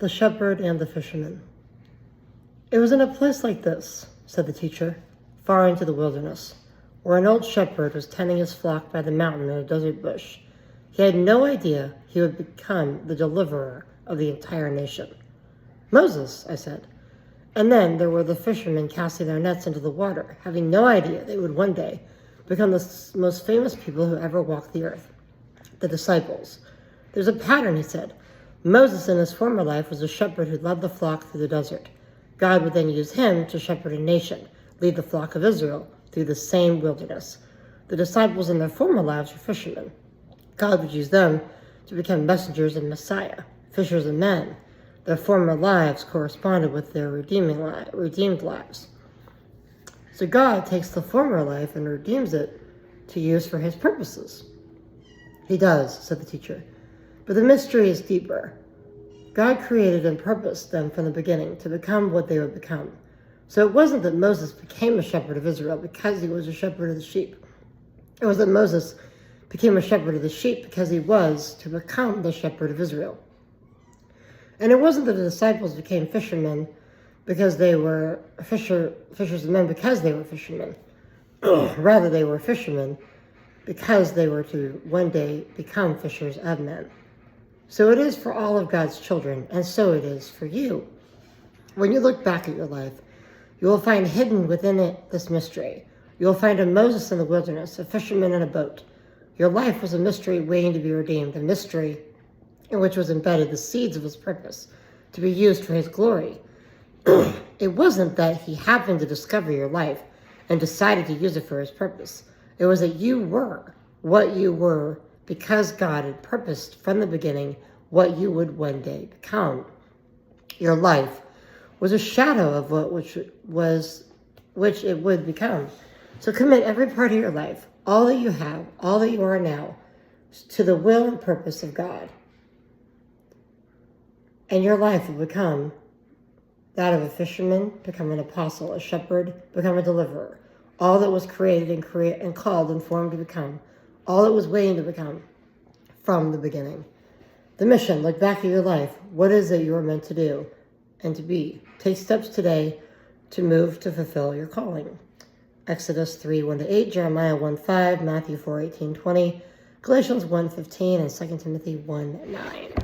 The Shepherd and the Fisherman. It was in a place like this, said the teacher, far into the wilderness, where an old shepherd was tending his flock by the mountain in a desert bush. He had no idea he would become the deliverer of the entire nation. Moses, I said. And then there were the fishermen casting their nets into the water, having no idea they would one day become the most famous people who ever walked the earth, the disciples. There's a pattern, he said. Moses in his former life was a shepherd who led the flock through the desert. God would then use him to shepherd a nation, lead the flock of Israel through the same wilderness. The disciples in their former lives were fishermen. God would use them to become messengers of Messiah, fishers of men. Their former lives corresponded with their redeemed lives. So God takes the former life and redeems it to use for his purposes. He does, said the teacher. But the mystery is deeper. God created and purposed them from the beginning to become what they would become. So it wasn't that Moses became a shepherd of Israel because he was a shepherd of the sheep. It was that Moses became a shepherd of the sheep because he was to become the shepherd of Israel. And it wasn't that the disciples became fishermen because they were fishers of men because they were fishermen. Rather, they were fishermen because they were to one day become fishers of men. So it is for all of God's children, and so it is for you. When you look back at your life, you will find hidden within it this mystery. You will find a Moses in the wilderness, a fisherman in a boat. Your life was a mystery waiting to be redeemed, a mystery in which was embedded the seeds of his purpose, to be used for his glory. It wasn't that he happened to discover your life and decided to use it for his purpose. It was that you were what you were because God had purposed from the beginning what you would one day become. Your life was a shadow of which it would become. So commit every part of your life, all that you have, all that you are now, to the will and purpose of God. And your life will become that of a fisherman, become an apostle, a shepherd, become a deliverer. All that was created and called and formed to become, all that was waiting to become from the beginning. The mission, look back at your life. What is it you are meant to do and to be? Take steps today to move to fulfill your calling. Exodus 3:1-8, Jeremiah 1:5, Matthew 4:18-20, Galatians 1:15, and 2 Timothy 1:9.